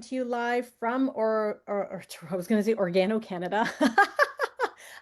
To you live from or I was going to say Organo, Canada.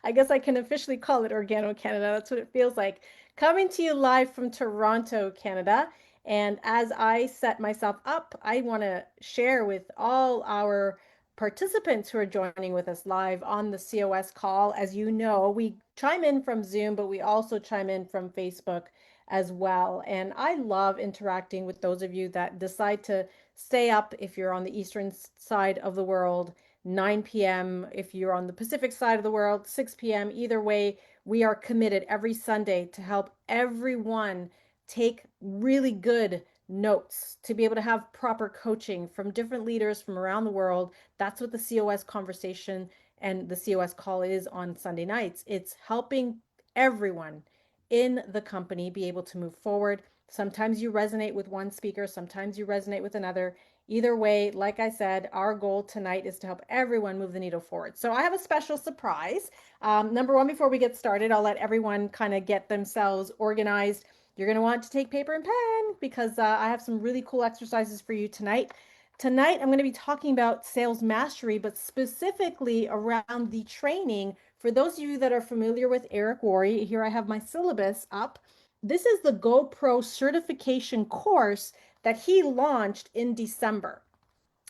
I guess I can officially call it Organo, Canada. That's what it feels like. Coming to you live from Toronto, Canada. And as I set myself up, I want to share with all our participants who are joining with us live on the COS call. As you know, we chime in from Zoom, but we also chime in from Facebook as well. And I love interacting with those of you that decide to stay up if you're on the eastern side of the world, 9 p.m. if you're on the Pacific side of the world, 6 p.m. Either way, we are committed every Sunday to help everyone take really good notes, to be able to have proper coaching from different leaders from around the world. That's what the COS conversation and the COS call is on Sunday nights. It's helping everyone in the company be able to move forward. Sometimes you resonate with one speaker, sometimes you resonate with another. Either way, like I said, our goal tonight is to help everyone move the needle forward. So I have a special surprise. Number one, before we get started, I'll let everyone kind of get themselves organized. You're going to want to take paper and pen because I have some really cool exercises for you tonight. Tonight, I'm going to be talking about sales mastery, but specifically around the training. For those of you that are familiar with Eric Worre, here I have my syllabus up. This is the GoPro certification course that he launched in December.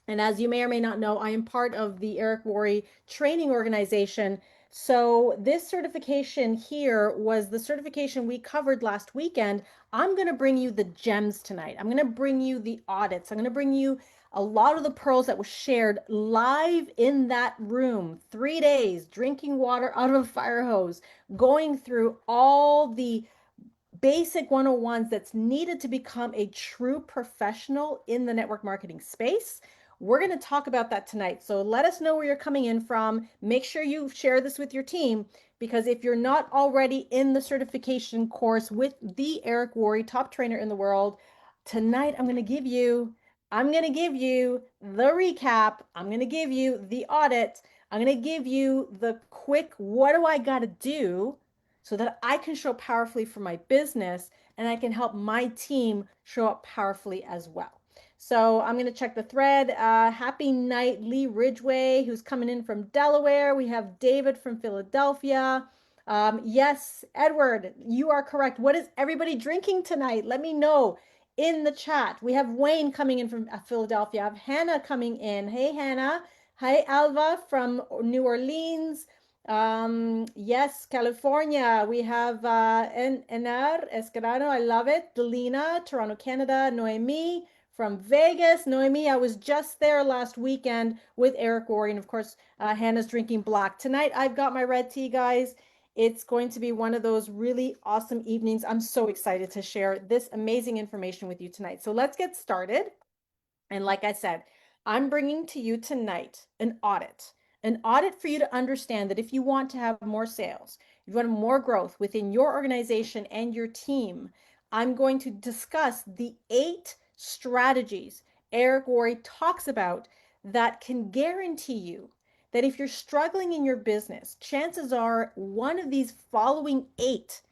And as you may or may not know, I am part of the Eric Worre training organization. So this certification here was the certification we covered last weekend. I'm going to bring you the gems tonight. I'm going to bring you the audits. I'm going to bring you a lot of the pearls that was shared live in that room, 3 days, drinking water out of a fire hose, going through all the basic 101s that's needed to become a true professional in the network marketing space. We're going to talk about that tonight. So let us know where you're coming in from. Make sure you share this with your team because if you're not already in the certification course with the Eric Worre, top trainer in the world, tonight I'm going to give you the recap. I'm going to give you the audit. I'm going to give you the quick what do I got to do so that I can show up powerfully for my business and I can help my team show up powerfully as well. So I'm going to check the thread. Happy night, Lee Ridgway, who's coming in from Delaware. We have David from Philadelphia. Yes, Edward, you are correct. What is everybody drinking tonight? Let me know in the chat. We have Wayne coming in from Philadelphia. I have Hannah coming in. Hey, Hannah. Hi, Alva from New Orleans. Yes, California. We have Enar Escarano. I love it. Delina, Toronto, Canada. Noemi from Vegas. Noemi, I was just there last weekend with Eric Worre. And of course, Hannah's drinking black. Tonight, I've got my red tea, guys. It's going to be one of those really awesome evenings. I'm so excited to share this amazing information with you tonight. So let's get started. And like I said, I'm bringing to you tonight an audit for you to understand that if you want to have more sales, if you want more growth within your organization and your team, I'm going to discuss the 8 strategies Eric Worre talks about that can guarantee you that if you're struggling in your business, chances are one of these following 8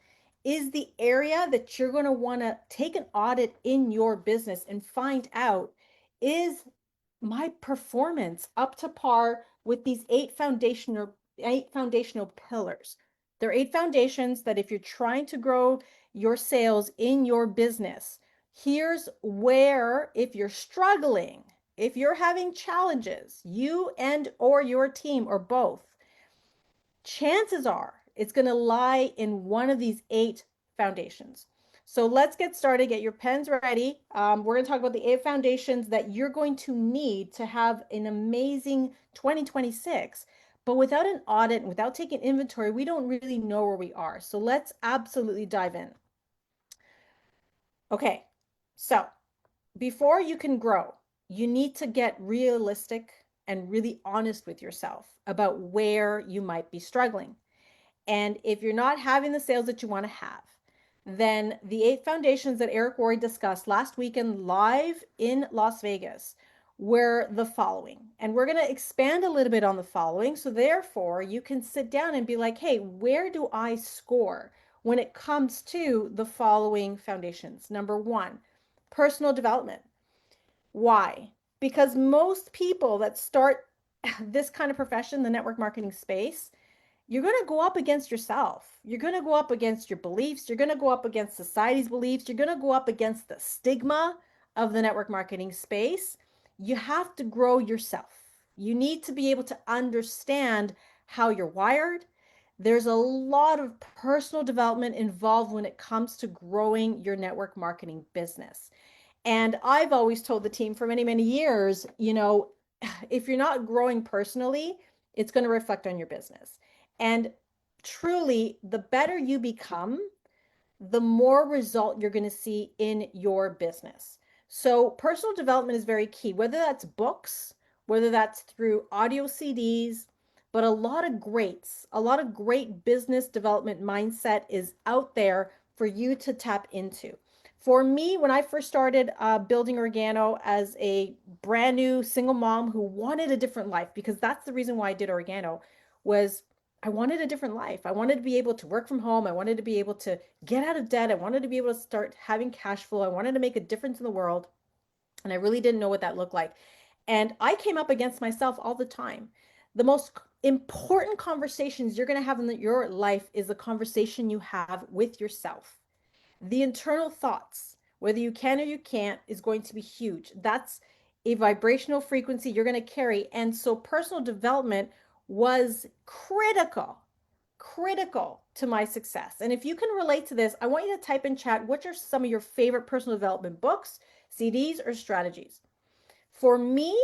is the area that you're going to want to take an audit in your business and find out, is my performance up to par with these 8 foundational pillars? There are 8 foundations that if you're trying to grow your sales in your business, here's where, if you're struggling, if you're having challenges, you and or your team or both, chances are it's going to lie in one of these 8 foundations. So let's get started. Get your pens ready. We're going to talk about the 8 foundations that you're going to need to have an amazing 2026. But without an audit and without taking inventory, we don't really know where we are. So let's absolutely dive in. Okay, so before you can grow, you need to get realistic and really honest with yourself about where you might be struggling. And if you're not having the sales that you want to have, then the 8 foundations that Eric Worre discussed last weekend live in Las Vegas were the following. And we're going to expand a little bit on the following. So therefore, you can sit down and be like, hey, where do I score when it comes to the following foundations? Number one, personal development. Why? because most people that start this kind of profession, the network marketing space, you're going to go up against yourself. You're going to go up against your beliefs. You're going to go up against society's beliefs. You're going to go up against the stigma of the network marketing space. You have to grow yourself. You need to be able to understand how you're wired. There's a lot of personal development involved when it comes to growing your network marketing business. And I've always told the team for many, many years, if you're not growing personally, it's going to reflect on your business. And truly, the better you become, the more result you're going to see in your business. So, personal development is very key, whether that's books, whether that's through audio CDs, but a lot of great business development mindset is out there for you to tap into. For me, when I first started building Organo as a brand new single mom who wanted a different life, because that's the reason why I did Organo, was I wanted a different life. I wanted to be able to work from home. I wanted to be able to get out of debt. I wanted to be able to start having cash flow. I wanted to make a difference in the world. And I really didn't know what that looked like. And I came up against myself all the time. The most important conversations you're going to have in your life is the conversation you have with yourself. The internal thoughts, whether you can or you can't, is going to be huge. That's a vibrational frequency you're going to carry. And so personal development was critical to my success. And if you can relate to this, I want you to type in chat, what are some of your favorite personal development books, CDs, or strategies? For me,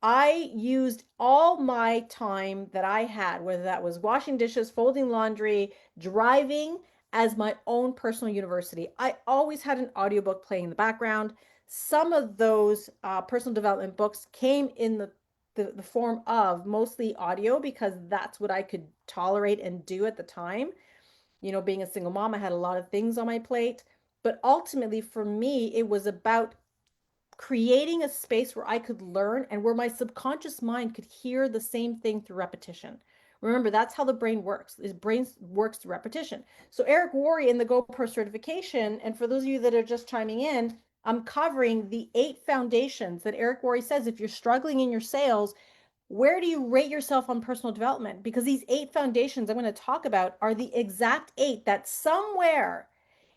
I used all my time that I had, whether that was washing dishes, folding laundry, driving, as my own personal university. I always had an audiobook playing in the background. Some of those personal development books came in the form of mostly audio because that's what I could tolerate and do at the time. Being a single mom, I had a lot of things on my plate. But ultimately, for me, it was about creating a space where I could learn and where my subconscious mind could hear the same thing through repetition. Remember, that's how the brain works. His brain works through repetition. So Eric Worre in the GoPro certification, and for those of you that are just chiming in, I'm covering the 8 foundations that Eric Worre says if you're struggling in your sales, where do you rate yourself on personal development? Because these 8 foundations I'm going to talk about are the exact 8 that somewhere,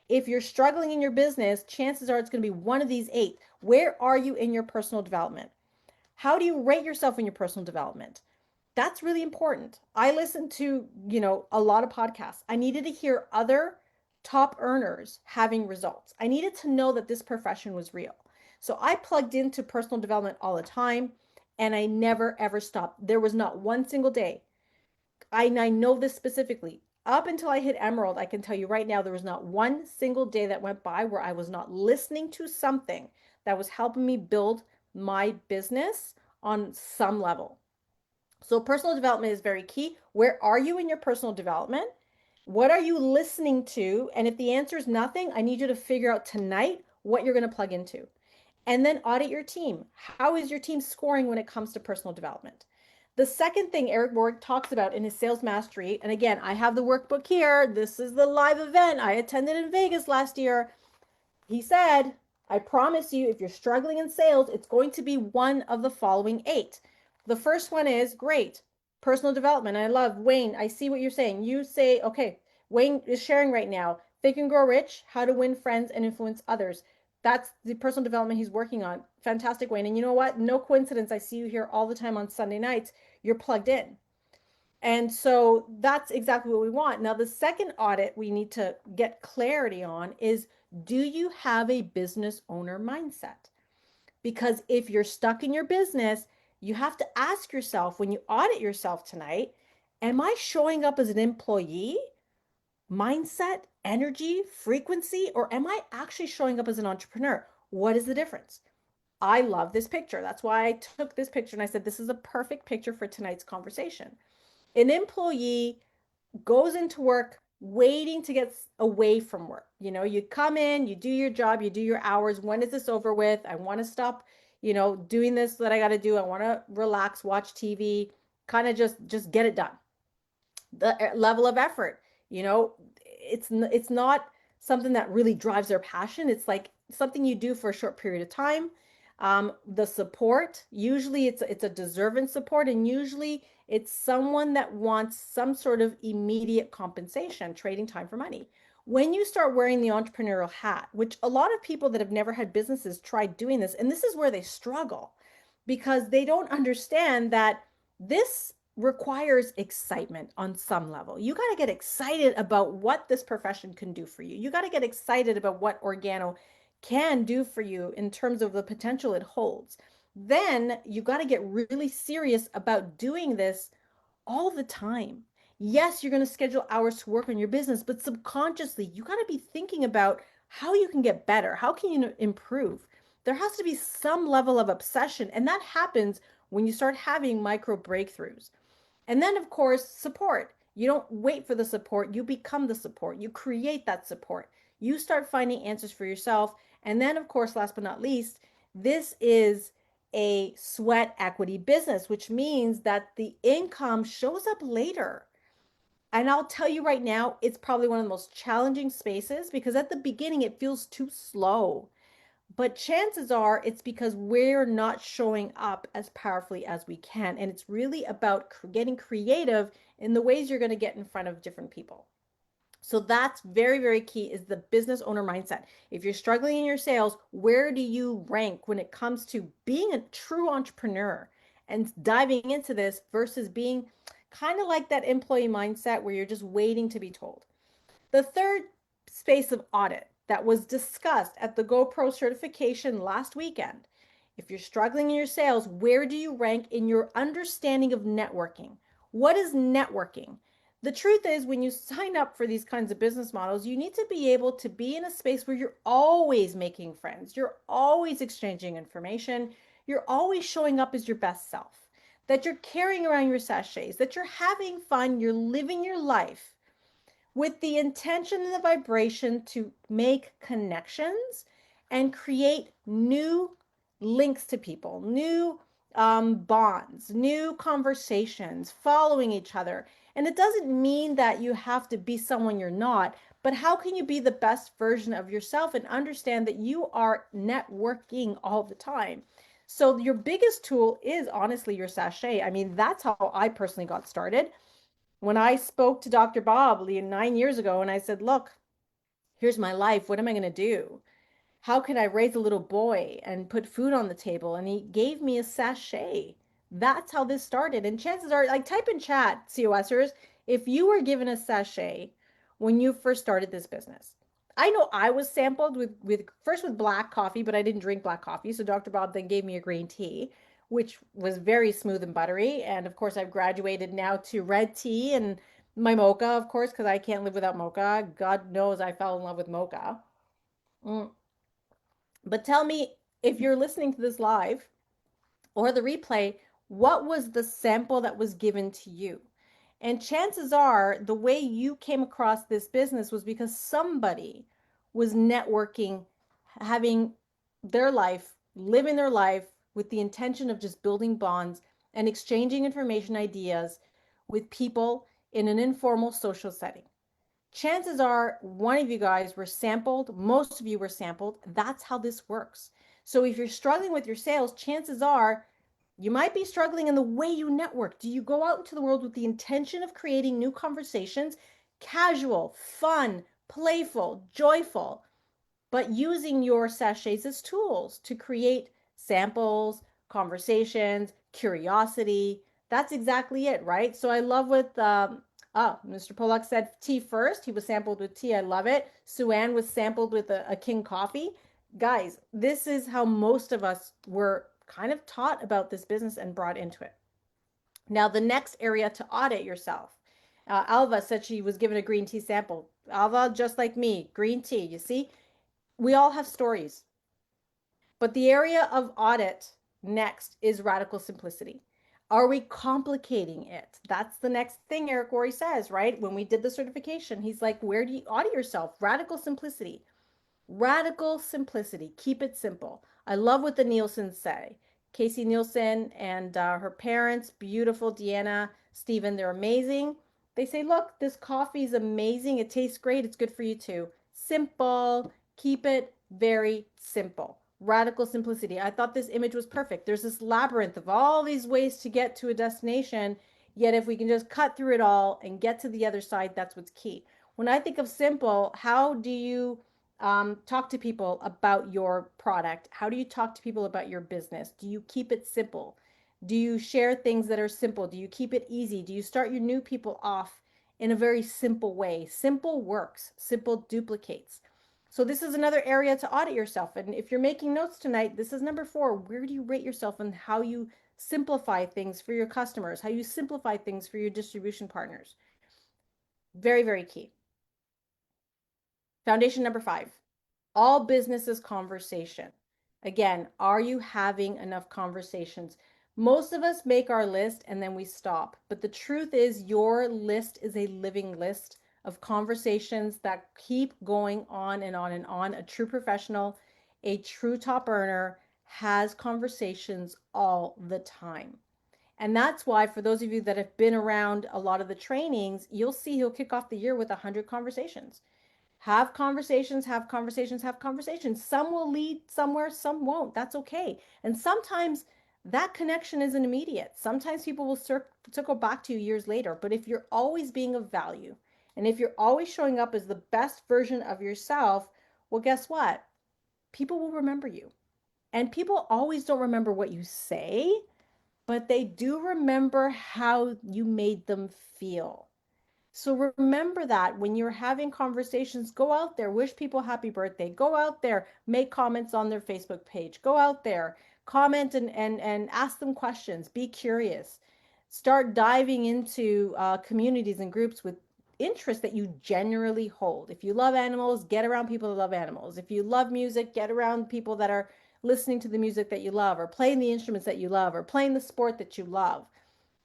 if you're struggling in your business, chances are it's going to be one of these 8. Where are you in your personal development? How do you rate yourself in your personal development? That's really important. I listened to, a lot of podcasts. I needed to hear other top earners having results. I needed to know that this profession was real. So I plugged into personal development all the time and I never ever stopped. There was not one single day. I know this specifically. Up until I hit Emerald, I can tell you right now, there was not one single day that went by where I was not listening to something that was helping me build my business on some level. So personal development is very key. Where are you in your personal development? What are you listening to? And if the answer is nothing, I need you to figure out tonight what you're going to plug into. And then audit your team. How is your team scoring when it comes to personal development? The second thing Eric Borg talks about in his sales mastery, and again, I have the workbook here. This is the live event I attended in Vegas last year. He said, I promise you, if you're struggling in sales, it's going to be one of the following 8. The first one is great, personal development. I love Wayne. I see what you're saying. You say, okay, Wayne is sharing right now. Think and Grow Rich, How to Win Friends and Influence Others. That's the personal development he's working on. Fantastic, Wayne. And you know what? No coincidence. I see you here all the time on Sunday nights. You're plugged in. And so that's exactly what we want. Now, the second audit we need to get clarity on is, do you have a business owner mindset? Because if you're stuck in your business, you have to ask yourself when you audit yourself tonight, am I showing up as an employee, mindset, energy, frequency, or am I actually showing up as an entrepreneur? What is the difference? I love this picture. That's why I took this picture and I said, this is a perfect picture for tonight's conversation. An employee goes into work waiting to get away from work. You come in, you do your job, you do your hours. When is this over with? I want to stop, doing this that I got to do. I want to relax, watch TV, kind of just get it done. The level of effort, it's not something that really drives their passion. It's like something you do for a short period of time. The support, usually it's a deserving support, and usually it's someone that wants some sort of immediate compensation, trading time for money. When you start wearing the entrepreneurial hat, which a lot of people that have never had businesses try doing this, and this is where they struggle because they don't understand that this requires excitement on some level. You got to get excited about what this profession can do for you. You got to get excited about what Organo can do for you in terms of the potential it holds. Then you got to get really serious about doing this all the time. Yes, you're going to schedule hours to work on your business, but subconsciously, you got to be thinking about how you can get better. How can you improve? There has to be some level of obsession, and that happens when you start having micro breakthroughs. And then, of course, support. You don't wait for the support, you become the support. You create that support. You start finding answers for yourself. And then, of course, last but not least, this is a sweat equity business, which means that the income shows up later. And I'll tell you right now, it's probably one of the most challenging spaces because at the beginning it feels too slow. But chances are it's because we're not showing up as powerfully as we can. And it's really about getting creative in the ways you're going to get in front of different people. So that's very, very key is the business owner mindset. If you're struggling in your sales, where do you rank when it comes to being a true entrepreneur and diving into this versus being kind of like that employee mindset where you're just waiting to be told? The third space of audit that was discussed at the GoPro certification last weekend. If you're struggling in your sales, where do you rank in your understanding of networking? What is networking? The truth is, when you sign up for these kinds of business models, you need to be able to be in a space where you're always making friends, you're always exchanging information, you're always showing up as your best self, that you're carrying around your sachets, that you're having fun, you're living your life with the intention and the vibration to make connections and create new links to people, new bonds, new conversations, following each other. And it doesn't mean that you have to be someone you're not, but how can you be the best version of yourself and understand that you are networking all the time? So your biggest tool is honestly your sachet. I mean, that's how I personally got started when I spoke to Dr. Bob 9 years ago and I said, look, here's my life. What am I going to do? How can I raise a little boy and put food on the table? And he gave me a sachet. That's how this started. And chances are, like, type in chat, COSers, if you were given a sachet when you first started this business. I know I was sampled with first with black coffee, but I didn't drink black coffee. So Dr. Bob then gave me a green tea, which was very smooth and buttery. And of course, I've graduated now to red tea and my mocha, of course, because I can't live without mocha. God knows I fell in love with mocha. Mm. But tell me, if you're listening to this live or the replay, what was the sample that was given to you? And chances are the way you came across this business was because somebody was networking, having their life, living their life with the intention of just building bonds and exchanging information ideas with people in an informal social setting. Chances are one of you guys were sampled, most of you were sampled. That's how this works. So if you're struggling with your sales, chances are you might be struggling in the way you network. Do you go out into the world with the intention of creating new conversations? Casual, fun, playful, joyful, but using your sachets as tools to create samples, conversations, curiosity. That's exactly it, right? So I love what Mr. Pollock said tea first. He was sampled with tea. I love it. Sue-Ann was sampled with a King coffee. Guys, this is how most of us were kind of taught about this business and brought into it. Now, the next area to audit yourself. Alva said she was given a green tea sample. Alva, just like me, green tea. You see, we all have stories. But the area of audit next is radical simplicity. Are we complicating it? That's the next thing Eric Worre says, right? When we did the certification, he's like, where do you audit yourself? Radical simplicity. Radical simplicity. Keep it simple. I love what the Nielsen say. Casey Nielsen and her parents, beautiful Deanna, Stephen, they're amazing. They say, look, this coffee is amazing. It tastes great. It's good for you too. Simple. Keep it very simple. Radical simplicity. I thought this image was perfect. There's this labyrinth of all these ways to get to a destination. Yet, if we can just cut through it all and get to the other side, that's what's key. When I think of simple, how do you talk to people about your product? How do you talk to people about your business? Do you keep it simple? Do you share things that are simple? Do you keep it easy? Do you start your new people off in a very simple way? Simple works, simple duplicates. So this is another area to audit yourself. And if you're making notes tonight, this is number 4. Where do you rate yourself and how you simplify things for your customers, how you simplify things for your distribution partners? Very, very key. Foundation number 5, all business is conversation. Again, are you having enough conversations? Most of us make our list and then we stop. But the truth is, your list is a living list of conversations that keep going on and on and on. A true professional, a true top earner has conversations all the time. And that's why, for those of you that have been around a lot of the trainings, you'll see he'll kick off the year with 100 conversations. Have conversations, have conversations, have conversations. Some will lead somewhere, some won't. That's okay. And sometimes that connection isn't immediate. Sometimes people will circle back to you years later. But if you're always being of value, and if you're always showing up as the best version of yourself, well, guess what? People will remember you. And people always don't remember what you say, but they do remember how you made them feel. So remember that when you're having conversations, go out there, wish people happy birthday, go out there, make comments on their Facebook page, go out there, comment and ask them questions, be curious, start diving into communities and groups with interests that you generally hold. If you love animals, get around people that love animals. If you love music, get around people that are listening to the music that you love, or playing the instruments that you love, or playing the sport that you love,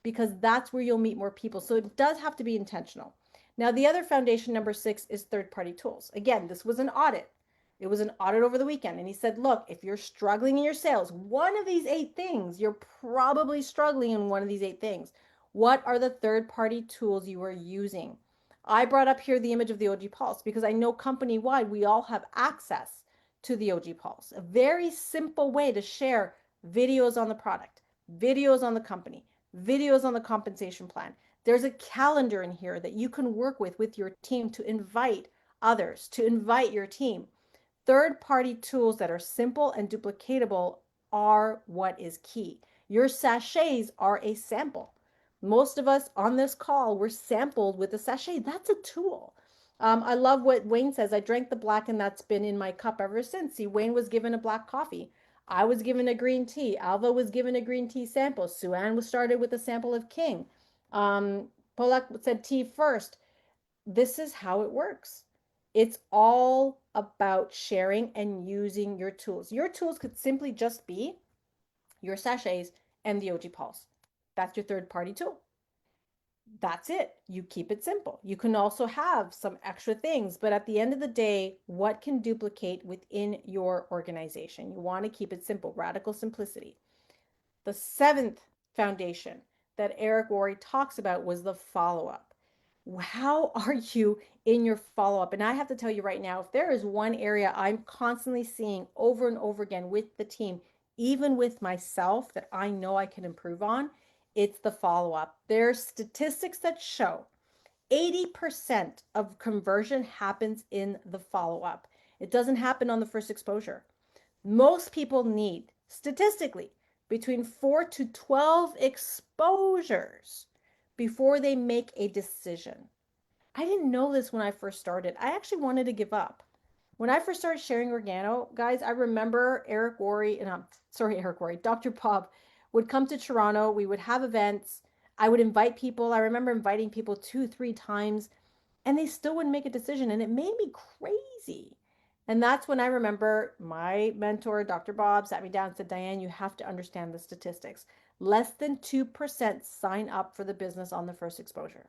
because that's where you'll meet more people. So it does have to be intentional. Now, the other foundation, number 6, is third-party tools. Again, this was an audit. It was an audit over the weekend. And he said, look, if you're struggling in your sales, one of these 8 things, you're probably struggling in one of these 8 things. What are the third-party tools you are using? I brought up here the image of the OG Pulse because I know company-wide we all have access to the OG Pulse. A very simple way to share videos on the product, videos on the company, videos on the compensation plan. There's a calendar in here that you can work with your team to invite others, to invite your team. Third-party tools that are simple and duplicatable are what is key. Your sachets are a sample. Most of us on this call were sampled with a sachet. That's a tool. I love what Wayne says. I drank the black and that's been in my cup ever since. See, Wayne was given a black coffee. I was given a green tea. Alva was given a green tea sample. Sue-Ann was started with a sample of King. Polak said tea first. This is how it works. It's all about sharing and using your tools. Your tools could simply just be your sachets and the OG Pulse. That's your third party tool. That's it. You keep it simple. You can also have some extra things, but at the end of the day, what can duplicate within your organization? You want to keep it simple, radical simplicity. The 7th foundation that Eric Worre talks about was the follow up. How are you in your follow up? And I have to tell you right now, if there is one area I'm constantly seeing over and over again with the team, even with myself, that I know I can improve on, it's the follow up. There's statistics that show 80% of conversion happens in the follow up. It doesn't happen on the first exposure. Most people need, statistically, between 4 to 12 exposures before they make a decision. I didn't know this when I first started. I actually wanted to give up. When I first started sharing Organo, guys, I remember Eric Worre, and I'm sorry, Eric Worre, Dr. Bob would come to Toronto. We would have events. I would invite people. I remember inviting people 2, 3 times, and they still wouldn't make a decision. And it made me crazy. And that's when I remember my mentor, Dr. Bob, sat me down and said, Diane, you have to understand the statistics. Less than 2% sign up for the business on the first exposure.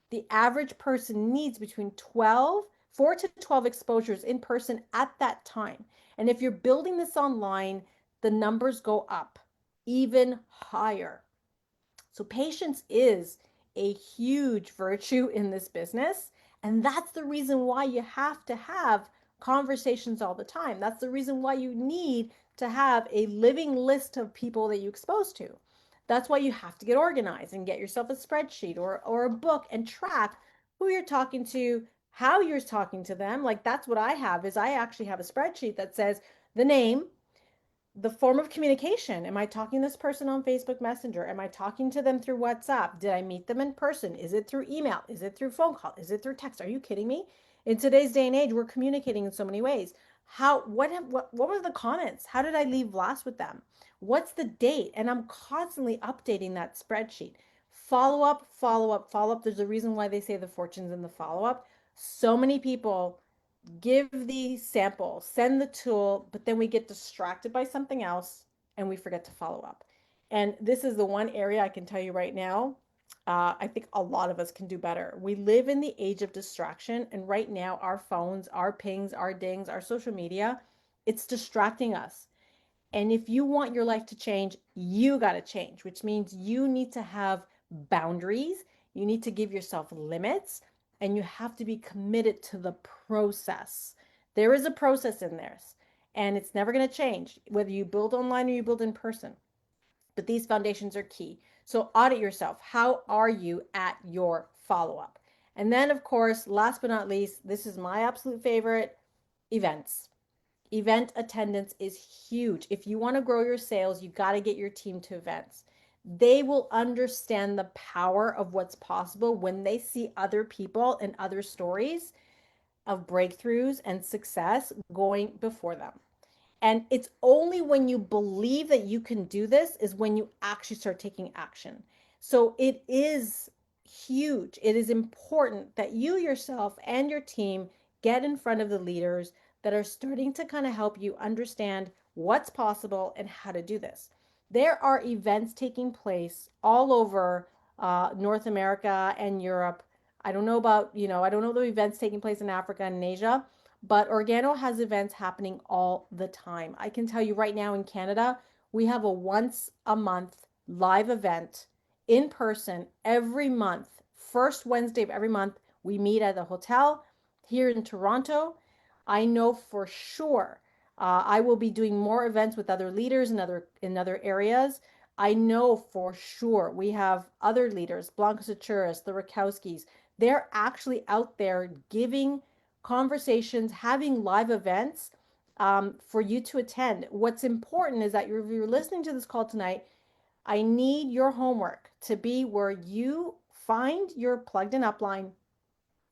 The average person needs between 4 to 12 exposures in person at that time. And if you're building this online, the numbers go up even higher. So patience is a huge virtue in this business. And that's the reason why you have to have conversations all the time. That's the reason why you need to have a living list of people that you expose to. That's why you have to get organized and get yourself a spreadsheet or a book and track who you're talking to, how you're talking to them. Like that's what I have is I actually have a spreadsheet that says the name, the form of communication. Am I talking to this person on Facebook Messenger? Am I talking to them through WhatsApp? Did I meet them in person? Is it through email? Is it through phone call? Is it through text? Are you kidding me? In today's day and age, we're communicating in so many ways. What were the comments? How did I leave last with them? What's the date? And I'm constantly updating that spreadsheet. Follow up, follow up, follow up. There's a reason why they say the fortune's in the follow up. So many people give the sample, send the tool, but then we get distracted by something else and we forget to follow up. And this is the one area I can tell you right now. I think a lot of us can do better. We live in the age of distraction, and right now, our phones, our pings, our dings, our social media, it's distracting us. And if you want your life to change, you got to change, which means you need to have boundaries. You need to give yourself limits and you have to be committed to the process. There is a process in this and it's never going to change whether you build online or you build in person. But these foundations are key. So audit yourself. How are you at your follow up? And then, of course, last but not least, this is my absolute favorite, events. Event attendance is huge. If you want to grow your sales, you got to get your team to events. They will understand the power of what's possible when they see other people and other stories of breakthroughs and success going before them. And it's only when you believe that you can do this is when you actually start taking action. So it is huge. It is important that you yourself and your team get in front of the leaders that are starting to kind of help you understand what's possible and how to do this. There are events taking place all over North America and Europe. I don't know about, I don't know the events taking place in Africa and in Asia, but Organo has events happening all the time. I can tell you right now in Canada, we have a once a month live event in person every month. First Wednesday of every month, we meet at the hotel here in Toronto. I know for sure I will be doing more events with other leaders in other areas. I know for sure we have other leaders, Blanca Sachuris, the Rakowskis. They're actually out there giving conversations, having live events for you to attend. What's important is that if you're listening to this call tonight, I need your homework to be where you find your plugged in upline,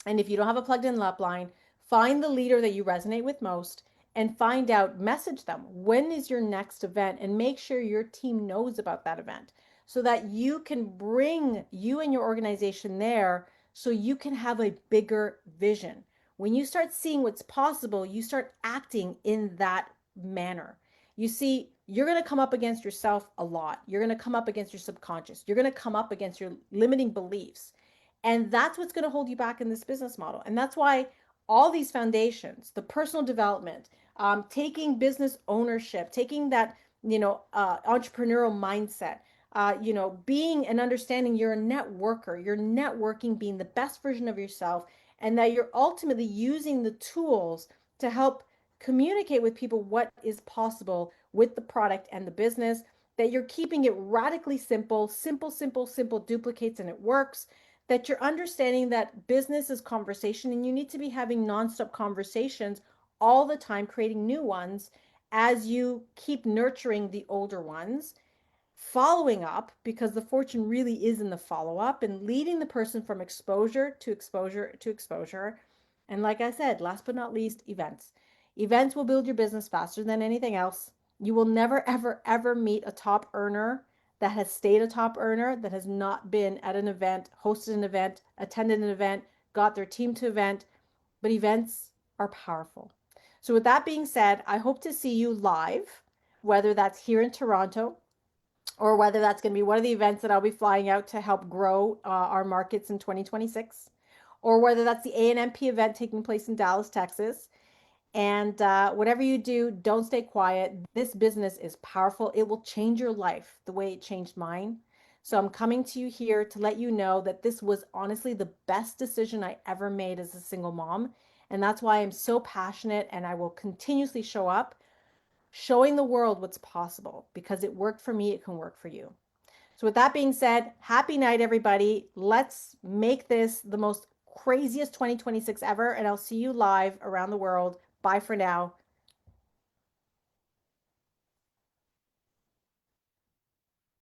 and if you don't have a plugged in upline, find the leader that you resonate with most and find out, message them, when is your next event? And make sure your team knows about that event so that you can bring you and your organization there so you can have a bigger vision. When you start seeing what's possible, you start acting in that manner. You see, you're going to come up against yourself a lot. You're going to come up against your subconscious. You're going to come up against your limiting beliefs. And that's what's going to hold you back in this business model. And that's why all these foundations, the personal development, taking business ownership, taking that, entrepreneurial mindset, being and understanding you're a networker, you're networking, being the best version of yourself, and that you're ultimately using the tools to help communicate with people what is possible with the product and the business, that you're keeping it radically simple, simple, simple, simple duplicates and it works, that you're understanding that business is conversation and you need to be having nonstop conversations all the time, creating new ones as you keep nurturing the older ones, following up because the fortune really is in the follow up and leading the person from exposure to exposure to exposure. And like I said, last but not least, events. Events will build your business faster than anything else. You will never, ever, ever meet a top earner that has stayed a top earner that has not been at an event, hosted an event, attended an event, got their team to event. But events are powerful. So, with that being said, I hope to see you live, whether that's here in Toronto or whether that's going to be one of the events that I'll be flying out to help grow our markets in 2026, or whether that's the A&MP event taking place in Dallas, Texas. And whatever you do, don't stay quiet. This business is powerful. It will change your life the way it changed mine. So I'm coming to you here to let you know that this was honestly the best decision I ever made as a single mom. And that's why I'm so passionate and I will continuously show up showing the world what's possible because it worked for me, it can work for you. So, with that being said, happy night, everybody. Let's make this the most craziest 2026 ever, and I'll see you live around the world. Bye for now.